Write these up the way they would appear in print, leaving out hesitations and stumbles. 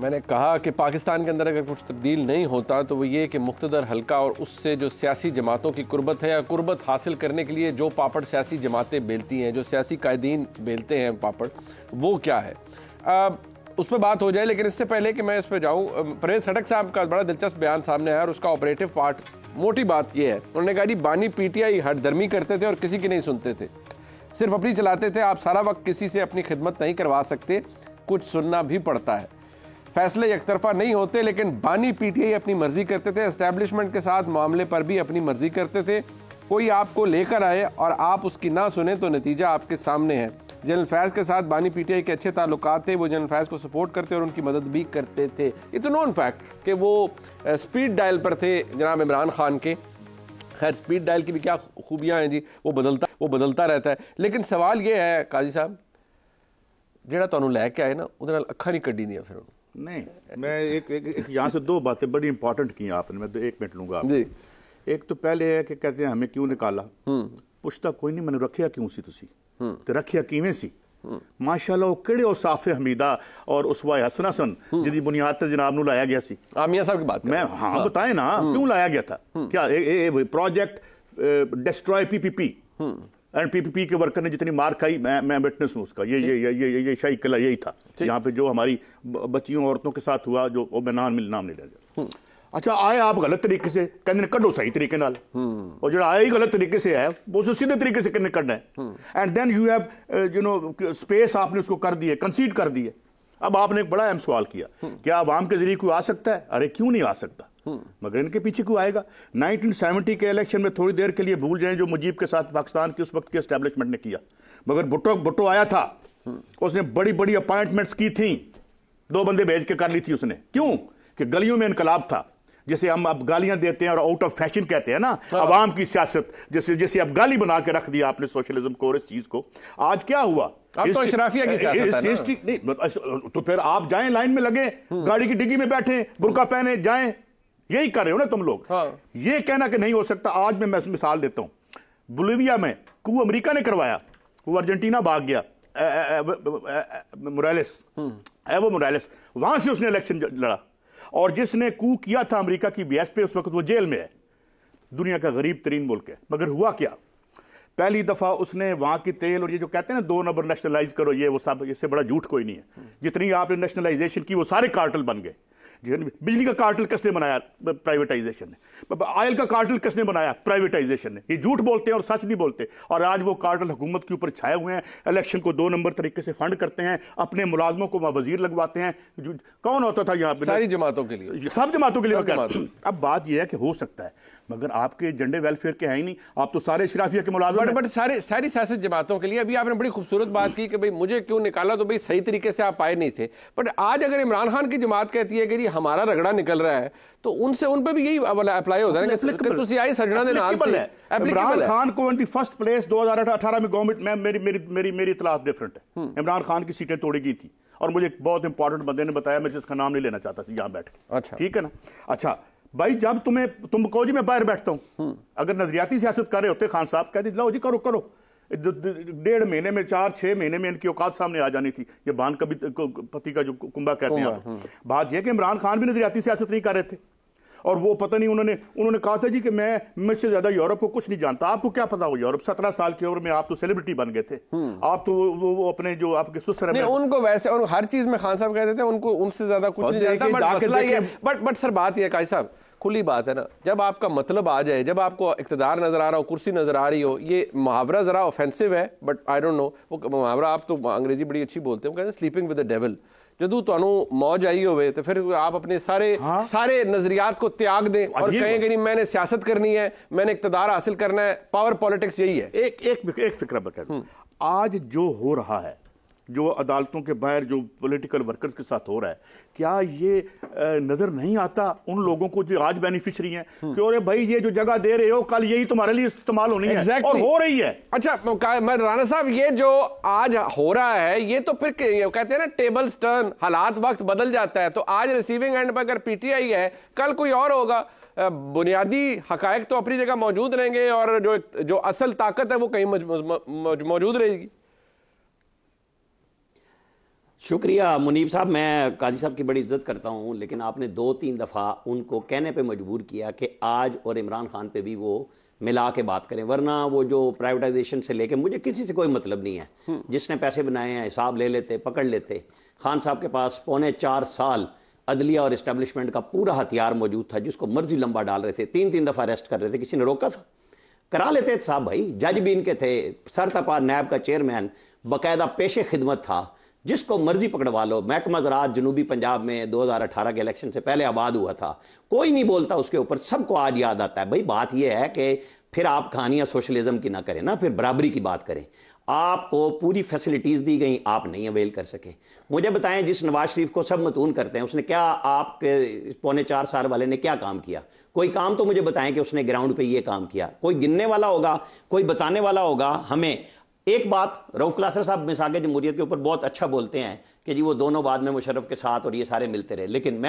میں نے کہا کہ پاکستان کے اندر اگر کچھ تبدیل نہیں ہوتا تو وہ یہ کہ مقتدر حلقہ اور اس سے جو سیاسی جماعتوں کی قربت ہے یا قربت حاصل کرنے کے لیے جو پاپڑ سیاسی جماعتیں بیلتی ہیں, جو سیاسی قائدین بیلتے ہیں پاپڑ, وہ کیا ہے, اس پہ بات ہو جائے. لیکن اس سے پہلے کہ میں اس پہ جاؤں, پرویز خٹک صاحب کا بڑا دلچسپ بیان سامنے آیا اور اس کا آپریٹو پارٹ موٹی بات یہ ہے, انہوں نے کہا جی بانی پی ٹی آئی ہٹ درمی کرتے تھے اور کسی کی نہیں سنتے تھے, صرف اپنی چلاتے تھے. آپ سارا وقت کسی سے اپنی خدمت نہیں کروا سکتے, کچھ سننا بھی پڑتا ہے. فیصلے یک طرفہ نہیں ہوتے, لیکن بانی پی ٹی آئی اپنی مرضی کرتے تھے. اسٹیبلشمنٹ کے ساتھ معاملے پر بھی اپنی مرضی کرتے تھے. کوئی آپ کو لے کر آئے اور آپ اس کی نہ سنیں تو نتیجہ آپ کے سامنے ہے. جنرل فیض کے ساتھ بانی پی ٹی آئی کے اچھے تعلقات تھے, وہ جنرل فیض کو سپورٹ کرتے اور ان کی مدد بھی کرتے تھے. اٹس اے نون فیکٹ کہ وہ سپیڈ ڈائل پر تھے جناب عمران خان کے. خیر سپیڈ ڈائل کی بھی کیا خوبیاں ہیں جی, وہ بدلتا رہتا ہے. لیکن سوال یہ ہے قاضی صاحب, جہاں تمہیں لے کے آئے نا وہ اکھاں نہیں کڈی دیا. پھر نہیں, میں ایک یہاں سے دو باتیں بڑی امپورٹنٹ کی آپ نے, میں 1 منٹ لوں گا جی. ایک تو پہلے ہے کہ کہتے ہیں ہمیں کیوں نکالا, پوچھتا کوئی نہیں, میں نے رکھیا کیوں سی تسی, تو رکھیا کیویں سی. ماشاءاللہ وہ کہڑے او صاف حمیدہ اور اسوہ حسنہ سن جدی بنیاد تے جناب نو لایا گیا سی. میاں صاحب کی بات میں ہاں بتائیں نا کیوں لایا گیا تھا. کیا project destroy P P P, and P P P کے ورکر نے جتنی مار کھائی, میں وٹنس ہوں اس کا. یہ شاہی قلعہ یہی تھا یہاں پہ جو ہماری بچیوں عورتوں کے ساتھ ہوا, جو میں نام نہیں لے جائے. اچھا آئے آپ غلط طریقے سے, کہنے کڈو صحیح طریقے نال, اور جو آیا ہی غلط طریقے سے ہے وہ سیدھے طریقے سے کڈنا ہے. And then you have you know space آپ نے اس کو کر دی ہے, کنسیڈ کر دی ہے. اب آپ نے ایک بڑا اہم سوال کیا, کیا عوام کے ذریعے کوئی آ سکتا ہے؟ ارے کیوں نہیں آ سکتا, مگر ان کے پیچھے کوئی آئے گا. 1970 کے الیکشن میں تھوڑی دیر کے لیے بھول جائیں جو مجیب کے ساتھ پاکستان کی اس وقت کے اسٹیبلشمنٹ نے کیا, مگر بھٹو آیا تھا, اس نے بڑی بڑی اپائنٹمنٹس کی تھیں, 2 بندے بھیج کے کر لی تھی اس نے. کیوں کہ گلیوں میں انقلاب تھا, جیسے ہم اب گالیاں دیتے ہیں اور آؤٹ آف فیشن کہتے ہیں نا عوام کی سیاست, جیسے اب گالی بنا کے رکھ دیا آپ نے سوشلزم کو اور اس چیز کو. آج کیا ہوا, تو اشرافیہ کی سیاست ہے نا, تو پھر آپ جائیں لائن میں لگیں, گاڑی کی ڈگی میں بیٹھیں, برقع پہنے جائیں, یہی کر رہے ہو نا تم لوگ. یہ کہنا کہ نہیں ہو سکتا, آج میں مثال دیتا ہوں. بولیویا میں کو امریکہ نے کروایا, وہ ارجنٹینا بھاگ گیا, ایوو موریلس, وہاں سے اس نے الیکشن لڑا, اور جس نے کو کیا تھا امریکہ کی بیس پہ اس وقت وہ جیل میں ہے. دنیا کا غریب ترین ملک ہے, مگر ہوا کیا, پہلی دفعہ اس نے وہاں کی تیل اور یہ جو کہتے ہیں نا 2 نمبر نیشنلائز کرو, یہ وہ سب, اس سے بڑا جھوٹ کوئی نہیں ہے. جتنی آپ نے نیشنلائزیشن کی وہ سارے کارٹل بن گئے. بجلی کا کارٹل کس نے بنایا؟ پرائیویٹائزیشن نے. آئل کا کارٹل کس نے بنایا؟ پرائیویٹائزیشن نے. یہ جھوٹ بولتے ہیں اور سچ نہیں بولتے, اور آج وہ کارٹل حکومت کے اوپر چھائے ہوئے ہیں, الیکشن کو 2 نمبر طریقے سے فنڈ کرتے ہیں, اپنے ملازموں کو وزیر لگواتے ہیں. کون ہوتا تھا یہاں پہ؟ ساری جماعتوں کے لیے, سب جماعتوں کے لیے. اب بات یہ ہے کہ ہو سکتا ہے, مگر آپ کے ایجنڈے ویلفیئر کے ہیں ہی نہیں, آپ تو سارے اشرافیہ کے ملازم ہیں. بٹ ساری سیاست جماعتوں کے لیے. ابھی آپ نے بڑی خوبصورت بات کی کہ بھئی مجھے کیوں نکالا, تو بھئی صحیح طریقے سے آپ آئے نہیں تھے. بٹ آج اگر عمران خان کی جماعت کہتی ہے کہ ہمارا رگڑا نکل رہا ہے, تو ان پہ بھی یہی اپلائی ہوتا ہے کہ تسی آئی سجنا دے نال سے. عمران خان کو 21 پلیس 2018 میں گورنمنٹ, میری اطلاعات ڈیفرنٹ ہے. عمران خان کی سیٹیں توڑی گئی تھی, اور مجھے ایک بہت امپورٹنٹ بندے نے بتایا, میں جس کا نام نہیں لینا چاہتا تھا یہاں بیٹھ کے, ٹھیک ہے نا. اچھا بھائی, جب تم کہو جی میں باہر بیٹھتا ہوں, اگر نظریاتی سیاست کر رہے ہوتے خان صاحب کہہ لو جی کرو, 1.5 مہینے میں 4-6 مہینے میں ان کی اوقات سامنے آ جانی تھی. یہ بان کبھی پتی کا جو کنبا کہتے ہیں. بات یہ کہ عمران خان بھی نظریاتی سیاست نہیں کر رہے تھے, اور وہ پتہ نہیں انہوں نے کہا تھا جی کہ میں مجھ سے زیادہ یورپ کو کچھ نہیں جانتا. آپ کو کیا پتا ہو یورپ, 17 سال کی عمر میں آپ تو سیلیبریٹی بن گئے تھے. آپ تو وہ اپنے جو آپ کے سسر ہیں, ان کو ویسے ہر چیز میں خان صاحب کہتے تھے ان سے زیادہ کچھ نہیں جانتا. بٹ سر بات یہ ہے قاضی صاحب, کھلی بات ہے نا, جب آپ کا مطلب آ جائے, جب آپ کو اقتدار نظر آ رہا ہو, کرسی نظر آ رہی ہو. یہ محاورہ ذرا آفینسو ہے, بٹ آئی ڈونٹ نو وہ محاورہ, آپ تو انگریزی بڑی اچھی بولتے ہیں, وہ کہتے ہیں سلیپنگ ود دا ڈیول. جدو تانوں موج آئی ہوئے تو پھر آپ اپنے سارے نظریات کو تیاگ دیں اور کہیں کہ نہیں میں نے سیاست کرنی ہے, میں نے اقتدار حاصل کرنا ہے. پاور پالیٹکس یہی ہے. ایک فکرہ بتا دوں, آج جو ہو رہا ہے, جو عدالتوں کے باہر جو پولیٹیکل ورکرز کے ساتھ ہو رہا ہے, کیا یہ نظر نہیں آتا ان لوگوں کو جو آج بینیفیشری ہیں کہ اور بھائی یہ جو جگہ دے رہے ہو کل یہی تمہارے لیے استعمال ہونی ہے, اور ہو رہی ہے. اچھا میں رانا صاحب, یہ جو آج ہو رہا ہے یہ تو پھر کہتے ہیں نا ٹیبلز ٹرن, حالات وقت بدل جاتا ہے. تو آج ریسیونگ اینڈ پہ اگر پی ٹی آئی ہے, کل کوئی اور ہوگا. بنیادی حقائق تو اپنی جگہ موجود رہیں گے, اور جو اصل طاقت ہے وہ کہیں موجود رہے گی. شکریہ منیب صاحب. میں قاضی صاحب کی بڑی عزت کرتا ہوں، لیکن آپ نے 2-3 دفعہ ان کو کہنے پہ مجبور کیا کہ آج اور عمران خان پہ بھی وہ ملا کے بات کریں، ورنہ وہ جو پرائیویٹائزیشن سے لے کے مجھے کسی سے کوئی مطلب نہیں ہے. جس نے پیسے بنائے ہیں حساب لے لیتے، پکڑ لیتے. خان صاحب کے پاس 4.25 سال عدلیہ اور اسٹیبلشمنٹ کا پورا ہتھیار موجود تھا، جس کو مرضی لمبا ڈال رہے تھے، 3 دفعہ اریسٹ کر رہے تھے. کسی نے روکا تھا؟ کرا لیتے صاحب بھائی. جج بھی ان کے تھے، سرتپا نیب کا چیئرمین، باقاعدہ پیش خدمت تھا. جس کو مرضی پکڑوا لو. محکمہ زراعت جنوبی پنجاب میں 2018 کے الیکشن سے پہلے آباد ہوا تھا، کوئی نہیں بولتا اس کے اوپر. سب کو آج یاد آتا ہے. بھائی بات یہ ہے کہ پھر آپ کہانیاں سوشلزم کی نہ کریں نا، پھر برابری کی بات کریں. آپ کو پوری فیسلٹیز دی گئیں، آپ نہیں اویل کر سکے. مجھے بتائیں، جس نواز شریف کو سب متون کرتے ہیں، اس نے کیا آپ کے 4.25 سال والے نے کیا کام کیا؟ کوئی کام تو مجھے بتائیں کہ اس نے گراؤنڈ پہ یہ کام کیا. کوئی گننے والا ہوگا، کوئی بتانے والا ہوگا ہمیں. ایک بات رؤف کلاسر صاحب میثاق جمہوریت کے اوپر بہت اچھا بولتے ہیں کہ جی وہ دونوں بعد میں مشرف کے ساتھ اور یہ سارے ملتے رہے، لیکن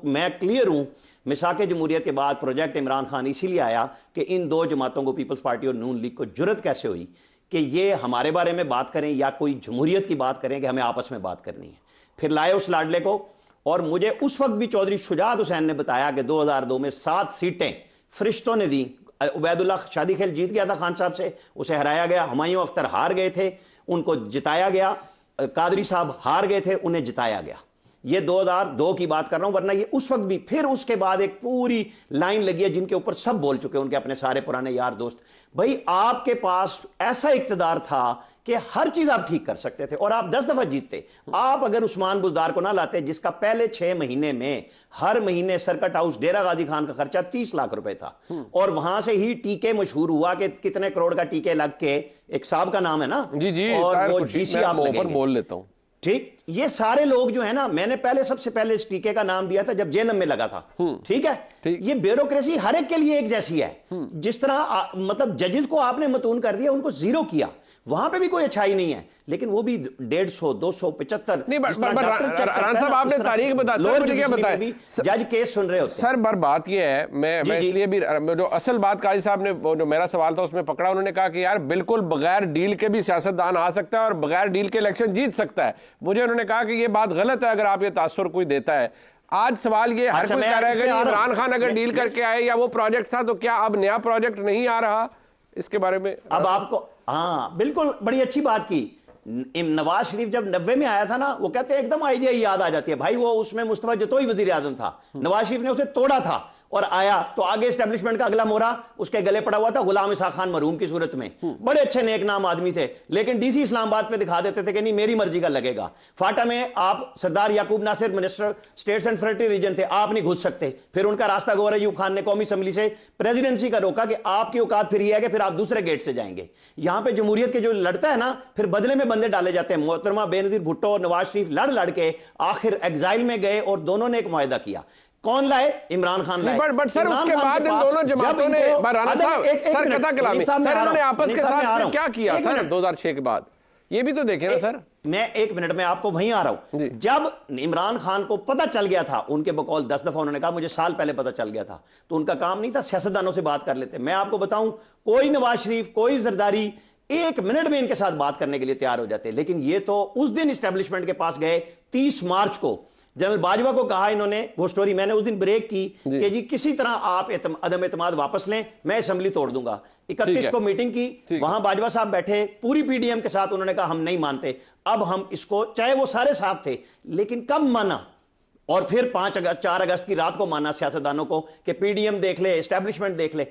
میں کلیئر ہوں، میثاق جمہوریت کے بعد پروجیکٹ عمران خان اسی لیے آیا کہ ان 2 جماعتوں کو، پیپلز پارٹی اور نون لیگ کو، جرت کیسے ہوئی کہ یہ ہمارے بارے میں بات کریں یا کوئی جمہوریت کی بات کریں کہ ہمیں آپس میں بات کرنی ہے. پھر لائے اس لاڈلے کو. اور مجھے اس وقت بھی چودھری شجاعت حسین نے بتایا کہ 2002 میں 7 سیٹیں فرشتوں نے دیں. عبید اللہ شادی خیل جیت گیا تھا خان صاحب سے، اسے ہرایا گیا. ہمایوں اختر ہار گئے تھے، ان کو جتایا گیا. قادری صاحب ہار گئے تھے، انہیں جتایا گیا. یہ 2002 کی بات کر رہا ہوں، ورنہ یہ اس وقت بھی. پھر اس کے بعد ایک پوری لائن لگی ہے جن کے اوپر سب بول چکے، ان کے اپنے سارے پرانے یار دوست. بھائی آپ کے پاس ایسا اقتدار تھا کہ ہر چیز آپ ٹھیک کر سکتے تھے اور آپ 10 دفعہ جیتتے. آپ اگر عثمان بزدار کو نہ لاتے، جس کا پہلے 6 مہینے میں ہر مہینے سرکٹ ہاؤس ڈیرہ غازی خان کا خرچہ 30 لاکھ روپے تھا، اور وہاں سے ہی ٹیکے مشہور ہوا کہ کتنے کروڑ کا ٹیکے لگ کے، ایک صاحب کا نام ہے نا، جی اور وہ ڈی سی آپ بول لیتا ہوں. ٹھیک، یہ سارے لوگ جو ہے نا، میں نے سب سے پہلے اس ٹیکے کا نام دیا تھا جب جیلم میں لگا تھا. ٹھیک ہے، یہ بیوروکریسی ہر ایک کے لیے ایک جیسی ہے. جس طرح مطلب ججز کو آپ نے متون کر دیا، ان کو زیرو کیا، وہاں پہ بھی کوئی اچھائی نہیں ہے، لیکن وہ بھی 150 275 نہیں. ران صاحب آپ نے تاریخ بتا، سر مجھے کیا بتائیں، جج کیس سن رہے ہوتے سر. بات یہ ہے، میں اس لیے بھی جو اصل بات قاضی صاحب نے جو میرا سوال تھا اس میں پکڑا. انہوں نے کہا کہ یار بالکل بغیر ڈیل کے بھی سیاستدان آ سکتا ہے اور بغیر ڈیل کے الیکشن جیت سکتا ہے. مجھے انہوں نے کہا کہ یہ بات غلط ہے اگر آپ یہ تاثر کوئی دیتا ہے. آج سوال یہ ہر کوئی کہہ رہا ہے کہ عمران خان اگر ڈیل کر کے آئے یا وہ پروجیکٹ تھا، تو کیا اب نیا پروجیکٹ نہیں آ رہا؟ اس کے بارے میں اب آپ کو، ہاں بالکل بڑی اچھی بات کی. نواز شریف جب 90 میں آیا تھا نا، وہ کہتے ہیں ایک دم آئی ڈی یاد آ جاتی ہے. بھائی وہ اس میں مصطفیٰ جتوئی وزیر اعظم تھا، نواز شریف نے اسے توڑا تھا اور آیا تو آگے اسٹیبلشمنٹ کا اگلا مورا اس کے گلے پڑا ہوا تھا غلام اسحاق خان مرحوم کی صورت میں. بڑے اچھے نیک نام آدمی تھے، لیکن ڈی سی اسلام آباد پہ دکھا دیتے تھے کہ نہیں میری مرضی کا لگے گا. فاٹا میں آپ سردار یعقوب ناصر منسٹر اسٹیٹس اینڈ فیڈریٹری ریجن تھے، آپ نہیں گھس سکتے. پھر ان کا راستہ گوہر ایوب خان نے قومی اسمبلی سے پریزیڈنسی کا روکا کہ آپ کی اوقات پھر یہ ہے کہ پھر آپ دوسرے گیٹ سے جائیں گے. یہاں پہ جمہوریت کے جو لڑتا ہے نا، پھر بدلے میں بندے ڈالے جاتے ہیں. محترمہ بے نظیر بھٹو اور نواز شریف لڑ کے آخر ایگزائل میں گئے اور دونوں نے ایک معاہدہ کیا. کون لائے؟ عمران خان لائے. بٹ سر اس کے بعد ان دونوں جماعتوں نے، رانا صاحب سر قطع کلامی، سر انہوں نے آپس کے ساتھ کیا کیا سر 2006 کے بعد؟ یہ بھی تو دیکھیں نا سر. میں 1 منٹ میں آپ کو وہیں آ رہا ہوں. جب عمران خان کو پتہ چل گیا تھا، ان کے بقول 10 دفعہ انہوں نے کہا مجھے سال پہلے پتہ چل گیا تھا، تو ان کا کام نہیں تھا سیاستدانوں سے بات کر لیتے. میں آپ کو بتاؤں، کوئی نواز شریف، کوئی زرداری 1 منٹ میں ان کے ساتھ بات کرنے کے لیے تیار ہو جاتے. لیکن یہ تو اس دن اسٹیبلشمنٹ کے پاس گئے 30 مارچ کو. جنرل باجوہ کو کہا انہوں نے، وہ سٹوری میں نے اس دن بریک کی کہ جی کسی طرح آپ عدم اعتماد واپس لیں، میں اسمبلی توڑ دوں گا. 31 کو میٹنگ کی، وہاں باجوہ صاحب بیٹھے پوری پی ڈی ایم کے ساتھ. انہوں نے کہا ہم نہیں مانتے، اب ہم اس کو، چاہے وہ سارے ساتھ تھے لیکن کب مانا. اور پھر 4 اگست کی رات کو مانا سیاستدانوں کو کہ پی ڈی ایم دیکھ لے، اسٹیبلشمنٹ دیکھ لے.